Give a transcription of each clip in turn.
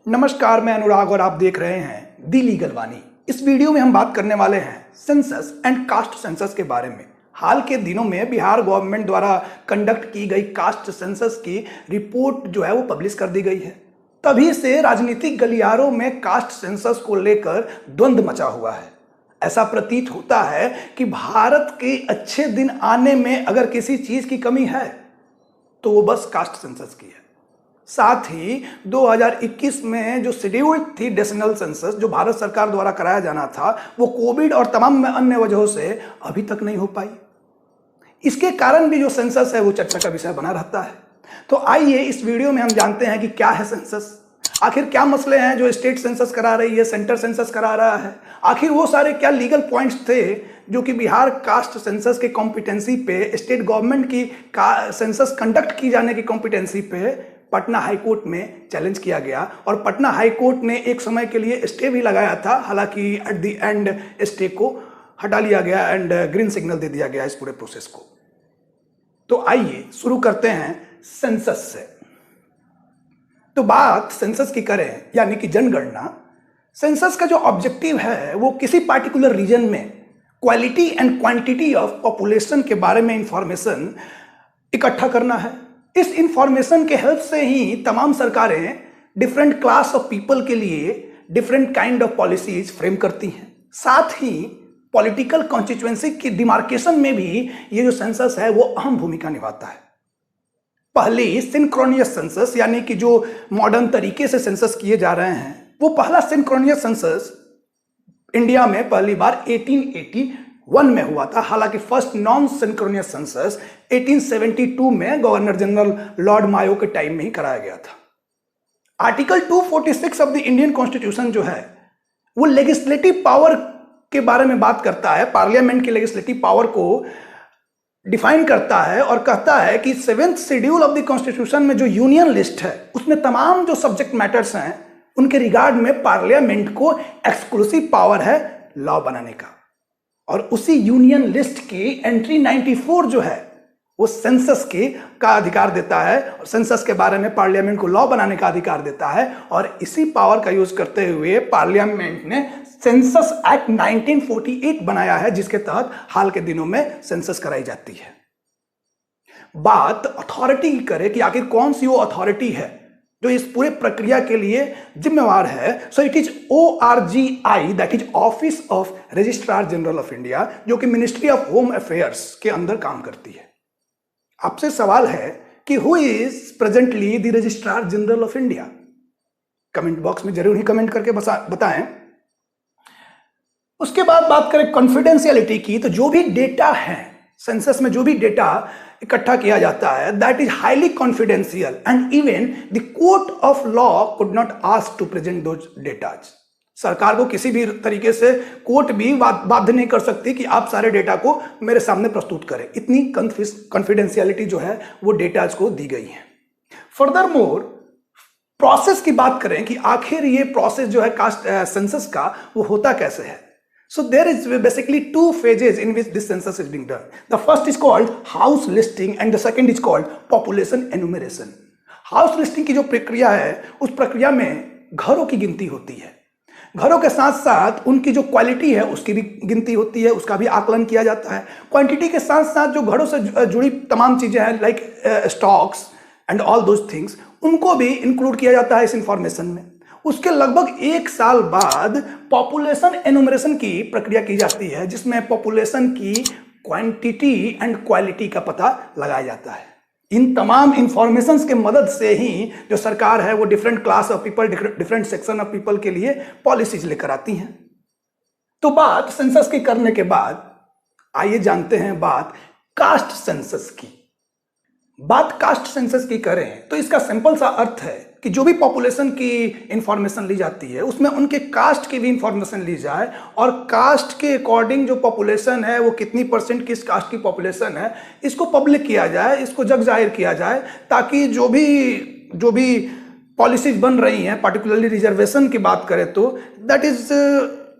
नमस्कार, मैं अनुराग और आप देख रहे हैं दी लीगल वाणी। इस वीडियो में हम बात करने वाले हैं सेंसस एंड कास्ट सेंसस के बारे में। हाल के दिनों में बिहार गवर्नमेंट द्वारा कंडक्ट की गई कास्ट सेंसस की रिपोर्ट जो है वो पब्लिश कर दी गई है। तभी से राजनीतिक गलियारों में कास्ट सेंसस को लेकर द्वंद्व मचा हुआ है। ऐसा प्रतीत होता है कि भारत के अच्छे दिन आने में अगर किसी चीज की कमी है तो वो बस कास्ट सेंसस की है। साथ ही 2021 में जो शेड्यूल्ड थी डेसिमल सेंसस जो भारत सरकार द्वारा कराया जाना था, वो कोविड और तमाम अन्य वजहों से अभी तक नहीं हो पाई। इसके कारण भी जो सेंसस है वो चर्चा का विषय बना रहता है। तो आइए इस वीडियो में हम जानते हैं कि क्या है सेंसस, आखिर क्या मसले हैं जो स्टेट सेंसस करा रही है, सेंटर सेंसस करा रहा है, आखिर वो सारे क्या लीगल पॉइंट्स थे जो कि बिहार कास्ट सेंसस के कॉम्पिटेंसी पे, स्टेट गवर्नमेंट की सेंसस कंडक्ट की जाने की कॉम्पिटेंसी पे पटना हाईकोर्ट में चैलेंज किया गया। और पटना हाईकोर्ट ने एक समय के लिए स्टे भी लगाया था, हालांकि एट द एंड स्टे को हटा लिया गया एंड ग्रीन सिग्नल दे दिया गया इस पूरे प्रोसेस को। तो आइए शुरू करते हैं सेंसस से। तो बात सेंसस की करें यानी कि जनगणना। सेंसस का जो ऑब्जेक्टिव है वो किसी पार्टिकुलर रीजन में quality and quantity of population के बारे में इंफॉर्मेशन इकट्ठा करना है। इस इंफॉर्मेशन के हेल्प से ही तमाम सरकारें डिफरेंट क्लास ऑफ पीपल के लिए different kind of policies frame करती हैं। साथ ही पॉलिटिकल कॉन्स्टिट्यूएंसी की डिमार्केशन में भी ये जो सेंसस है वो अहम भूमिका निभाता है। पहली सिंक्रोनियस सेंसस यानी कि जो मॉडर्न तरीके से सेंसस किए जा रहे हैं, वो पहला सिंक्रोनियस सेंसस इंडिया में पहली बार 1881 में हुआ था। हालांकि फर्स्ट नॉन सिंक्रोनियस सेंसस 1872 में गवर्नर जनरल लॉर्ड मायो के टाइम में ही कराया गया था। Article 246 of the Indian constitution जो है वो लेजिस्लेटिव पावर के बारे में बात करता है, पार्लियामेंट के लेजिस्लेटिव पावर को डिफाइन करता है और कहता है कि 7th schedule of the constitution में जो यूनियन लिस्ट है उसमें तमाम जो सब्जेक्ट मैटर्स हैं उनके रिगार्ड में पार्लियामेंट को एक्सक्लूसिव पावर है लॉ बनाने का। और उसी यूनियन लिस्ट की एंट्री 94 जो है वो सेंसस का अधिकार देता है और सेंसस के बारे में पार्लियामेंट को लॉ बनाने का अधिकार देता है। और इसी पावर का यूज करते हुए पार्लियामेंट ने सेंसस एक्ट 1948 बनाया है, जिसके तहत हाल के दिनों में सेंसस कराई जाती है। बात अथॉरिटी की करें कि आखिर कौन सी वो अथॉरिटी है जो इस पूरे प्रक्रिया के लिए जिम्मेवार है। So it is ORGI, that is office of registrar general of India, जो कि मिनिस्ट्री ऑफ होम अफेयर्स के अंदर काम करती है। आपसे सवाल है कि who is presently the registrar general of India? Comment box में जरूर ही कमेंट करके बताएं। उसके बाद बात करें कॉन्फिडेंशियलिटी की, तो जो भी डेटा है सेंसस में, जो भी डेटा इकट्ठा किया जाता है, that is highly confidential and even the court of law could not ask to present those datas. सरकार को किसी भी तरीके से कोर्ट भी बाध्य नहीं कर सकती कि आप सारे डेटा को मेरे सामने प्रस्तुत करें। इतनी कॉन्फिडेंशियलिटी जो है वो डेटाज को दी गई है। फर्दर मोर प्रोसेस की बात करें कि आखिर ये प्रोसेस जो है कास्ट सेंसस का वो होता कैसे है। So there is basically two phases in which this census is being done. The first is called house listing and the second is called population enumeration. House listing की जो प्रक्रिया है उस प्रक्रिया में घरों की गिनती होती है। घरों के साथ साथ उनकी जो क्वालिटी है उसकी भी गिनती होती है, उसका भी आकलन किया जाता है। क्वांटिटी के साथ साथ जो घरों से जुड़ी तमाम चीजें हैं like stocks and all those things, उनको भी इंक्लूड किया जाता है इस इंफॉर्मेशन में। उसके लगभग 1 साल बाद पॉपुलेशन एनुमरेशन की प्रक्रिया की जाती है, जिसमें पॉपुलेशन की क्वांटिटी एंड क्वालिटी का पता लगाया जाता है। इन तमाम इंफॉर्मेशंस के मदद से ही जो सरकार है वो different class of people, different section of people के लिए पॉलिसीज लेकर आती हैं। तो बात सेंसस की करने के बाद आइए जानते हैं बात कास्ट सेंसस की। बात कास्ट सेंसस की करें तो इसका सिंपल सा अर्थ है कि जो भी पॉपुलेशन की इंफॉर्मेशन ली जाती है उसमें उनके कास्ट की भी इंफॉर्मेशन ली जाए और कास्ट के अकॉर्डिंग जो पॉपुलेशन है वो कितनी % किस कास्ट की पॉपुलेशन है इसको पब्लिक किया जाए, इसको जग जाहिर किया जाए, ताकि जो भी पॉलिसीज बन रही हैं, पर्टिकुलरली रिजर्वेशन की बात करें तो that is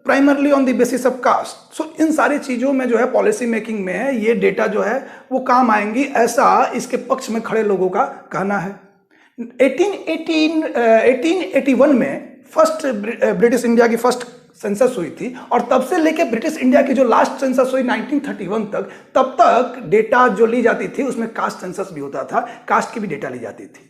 primarily on the basis of caste. So इन सारी चीज़ों में जो है पॉलिसी मेकिंग में ये डेटा जो है वो काम आएंगी, ऐसा इसके पक्ष में खड़े लोगों का कहना है। 1881 में फर्स्ट ब्रिटिश इंडिया की फर्स्ट सेंसस हुई थी, और तब से लेके ब्रिटिश इंडिया की जो लास्ट सेंसस हुई 1931 तक, तब तक डेटा जो ली जाती थी उसमें कास्ट सेंसस भी होता था, कास्ट की भी डेटा ली जाती थी।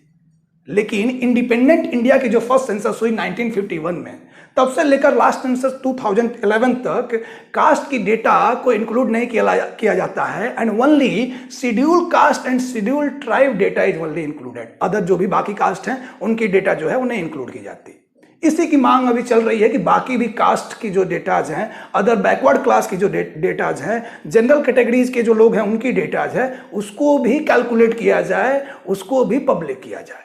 लेकिन इंडिपेंडेंट इंडिया की जो फर्स्ट सेंसस हुई 1951 में, तब से लेकर लास्ट सेंसस 2011 तक कास्ट की डेटा को इंक्लूड नहीं किया जाता है, and only schedule caste and schedule tribe data is only included. Other जो भी बाकी कास्ट हैं उनकी डेटा जो है उन्हें इंक्लूड की जाती है। इसी की मांग अभी चल रही है कि बाकी भी कास्ट की जो डेटाज हैं, अदर बैकवर्ड क्लास की जो डेटाज हैं, जनरल कैटेगरीज के जो लोग हैं उनकी डेटाज है, उसको भी कैलकुलेट किया जाए, उसको भी पब्लिक किया जाए।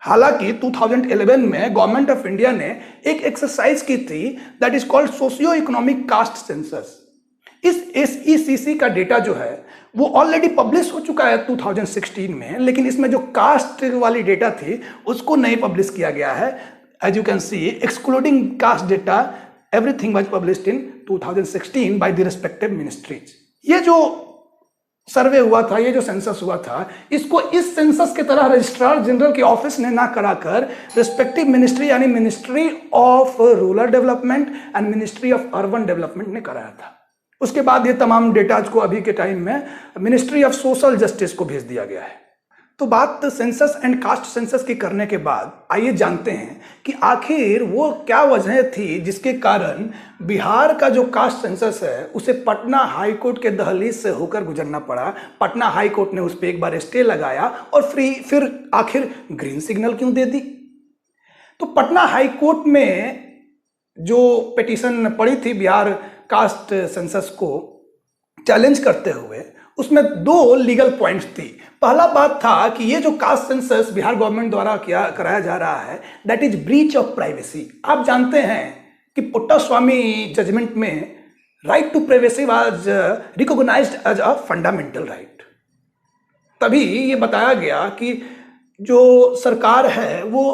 हालांकि 2011 में गवर्नमेंट ऑफ इंडिया ने एक एक्सरसाइज की थी that is called socio economic caste census. इस SECC का डेटा जो है वो ऑलरेडी पब्लिश हो चुका है 2016 में, लेकिन इसमें जो कास्ट वाली डेटा थी उसको नहीं पब्लिश किया गया है। As you can see, excluding caste data, everything was published in 2016 by the respective ministries. ये जो सर्वे हुआ था, ये जो सेंसस हुआ था, इसको इस सेंसस के तरह रजिस्ट्रार जनरल के ऑफिस ने ना कराकर रिस्पेक्टिव मिनिस्ट्री यानी ministry of rural development and ministry of urban development ने कराया था। उसके बाद ये तमाम डेटाज को अभी के टाइम में मिनिस्ट्री ऑफ सोशल जस्टिस को भेज दिया गया है। तो बात सेंसस एंड कास्ट सेंसस की करने के बाद आइए जानते हैं कि आखिर वो क्या वजह थी जिसके कारण बिहार का जो कास्ट सेंसस है उसे पटना हाई कोर्ट के दहलीज से होकर गुजरना पड़ा। पटना हाई कोर्ट ने उस पर एक बार स्टे लगाया और फिर आखिर ग्रीन सिग्नल क्यों दे दी। तो पटना हाई कोर्ट में जो पिटीशन पड़ी थी बिहार कास्ट सेंसस को चैलेंज करते हुए, उसमें 2 लीगल पॉइंट्स थी। पहला बात था कि ये जो कास्ट सेंसस बिहार गवर्नमेंट द्वारा कराया जा रहा है, that is breach of privacy. आप जानते हैं कि पुट्टास्वामी जजमेंट में right to privacy was recognised as a fundamental right. तभी ये बताया गया कि जो सरकार है वो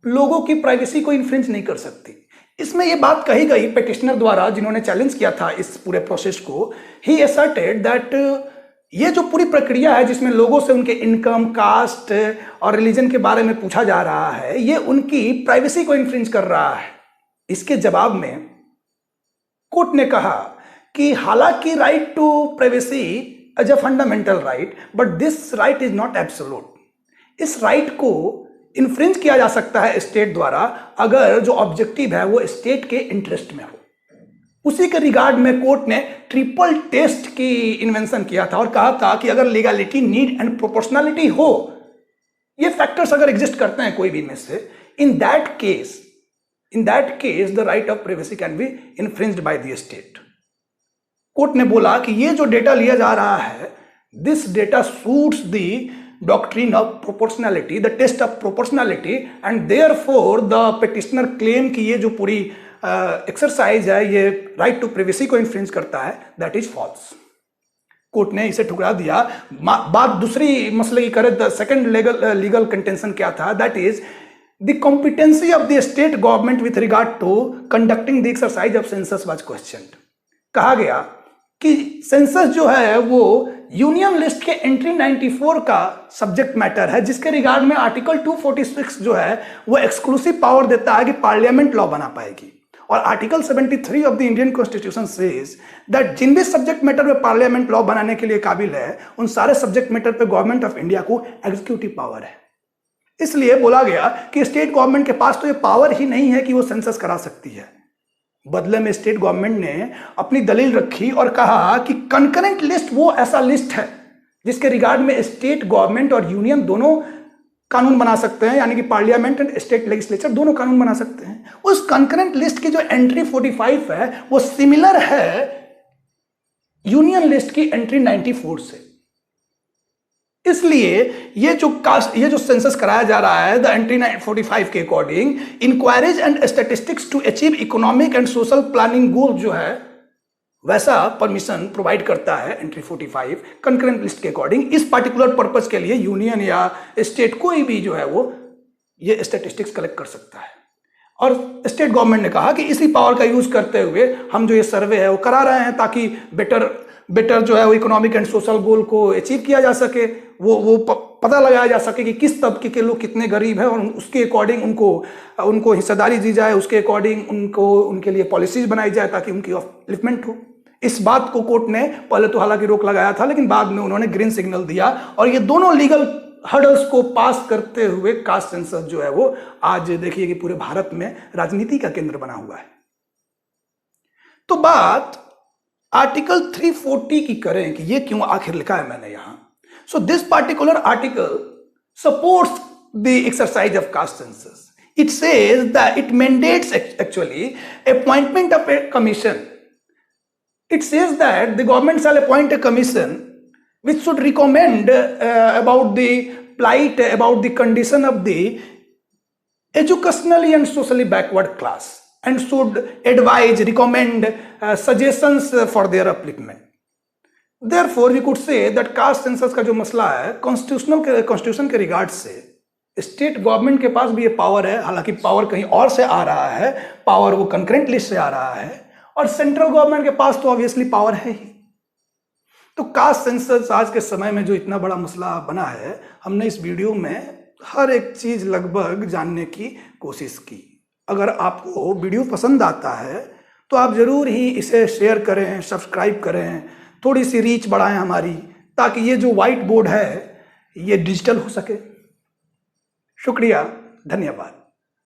लोगों की प्राइवेसी को इन्फ्रिंज नहीं कर सकती। इसमें ये बात कही गई पिटिशनर द्वारा, जिन्होंने चैलेंज किया था इस पूरे प्रोसेस को। ही असर्टेड दैट ये जो पूरी प्रक्रिया है जिसमें लोगों से उनके इनकम, कास्ट और रिलीजन के बारे में पूछा जा रहा है, ये उनकी प्राइवेसी को इन्फ्रिंज कर रहा है। इसके जवाब में कोर्ट ने कहा कि हालांकि right to privacy as a fundamental right, but this right is not absolute. इस राइट को इन्फ्रिंज किया जा सकता है स्टेट द्वारा अगर जो ऑब्जेक्टिव है वो स्टेट के इंटरेस्ट में हो। उसी के रिगार्ड में कोर्ट ने ट्रिपल टेस्ट की इन्वेंशन किया था और कहा था कि अगर लीगलिटी, नीड एंड प्रोपोर्शनलिटी हो, ये फैक्टर्स अगर एग्जिस्ट करते हैं कोई भी में से, in that case the right of privacy can be infringed by the state. Court ने बोला कि ये जो डेटा लिया जा रहा है, this data suits the doctrine of proportionality, the test of proportionality, and therefore the petitioner claim कि ये जो पूरी एक्सरसाइज है ये राइट टू प्राइवेसी को इन्फ्रिंज करता है, दैट इज फॉल्स। कोर्ट ने इसे ठुकरा दिया। बात दूसरी मसले की करें, द सेकंड लीगल कंटेंशन क्या था, that is the competency of the state government with regard to conducting the exercise of census was questioned. कहा गया कि सेंसस जो है वो यूनियन लिस्ट के एंट्री 94 का सब्जेक्ट मैटर है, जिसके रिगार्ड में आर्टिकल 246 जो है वो एक्सक्लूसिव पावर देता है कि पार्लियामेंट लॉ बना पाएगी, और article 73 of the Indian constitution says that जिन भी सब्जेक्ट मैटर में पार्लियामेंट लॉ बनाने के लिए काबिल है, उन सारे सब्जेक्ट मैटर पे गवर्नमेंट ऑफ इंडिया को एग्जीक्यूटिव पावर है। इसलिए बोला गया कि स्टेट गवर्नमेंट के पास तो ये पावर ही नहीं है कि वो सेंसस करा सकती है। बदले में स्टेट गवर्नमेंट ने अपनी दलील रखी और कहा कि कंकरेंट लिस्ट वो ऐसा लिस्ट है जिसके रिगार्ड में स्टेट गवर्नमेंट और यूनियन दोनों कानून बना सकते हैं, यानी कि पार्लियामेंट एंड स्टेट लेजिस्लेचर दोनों कानून बना सकते हैं। उस कंकरेंट लिस्ट की जो एंट्री 45 है वो सिमिलर है यूनियन लिस्ट की एंट्री 94 से। इसलिए ये जो सेंसस कराया जा रहा है द एंट्री 45 के according, inquiries and statistics to achieve economic and social planning goal जो है वैसा परमिशन प्रोवाइड करता है एंट्री 45 कंकरेंट लिस्ट के अकॉर्डिंग। इस पर्टिकुलर पर्पस के लिए यूनियन या स्टेट कोई भी जो है वो ये स्टैटिस्टिक्स कलेक्ट कर सकता है। और स्टेट गवर्नमेंट ने कहा कि इसी पावर का यूज करते हुए हम जो ये सर्वे है वो करा रहे हैं ताकि बेटर जो है वो इकोनॉमिक एंड सोशल गोल को अचीव किया जा सके। वो पता लगाया जा सके कि किस तबके के लोग कितने गरीब हैं और उसके अकॉर्डिंग उनको हिस्सेदारी दी जाए, उसके अकॉर्डिंग उनके लिए पॉलिसीज बनाई जाए ताकि उनकी अपलिफ्टमेंट हो। इस बात को कोर्ट ने पहले तो हालांकि रोक लगाया था, लेकिन बाद में उन्होंने ग्रीन सिग्नल दिया और ये दोनों लीगल हर्डल्स को पास करते हुए कास्ट सेंसस जो है वो आज देखिए कि पूरे भारत में राजनीति का केंद्र बना हुआ है। तो बात आर्टिकल 340 की करें कि ये क्यों आखिर लिखा है मैंने यहां। So this particular article supports the exercise of caste census. It says that it mandates actually appointment of a commission. It says that the government shall appoint a commission which should recommend about the plight, about the condition of the educationally and socially backward class, and should advise, recommend suggestions for their upliftment. Therefore, we could say that caste census का जो मसला है constitution के regard से state government के पास भी ये power है, हालांकि पावर कहीं और से आ रहा है, पावर वो कंकरेंट लिस्ट से आ रहा है, और सेंट्रल गवर्नमेंट के पास तो ऑब्वियसली पावर है ही। तो कास्ट सेंसस आज के समय में जो इतना बड़ा मसला बना है, हमने इस वीडियो में हर एक चीज लगभग जानने की कोशिश की। अगर आपको वीडियो पसंद आता है तो आप जरूर ही इसे शेयर करें, सब्सक्राइब करें, थोड़ी सी रीच बढ़ाएं हमारी, ताकि ये जो व्हाइट बोर्ड है ये डिजिटल हो सके। शुक्रिया, धन्यवाद।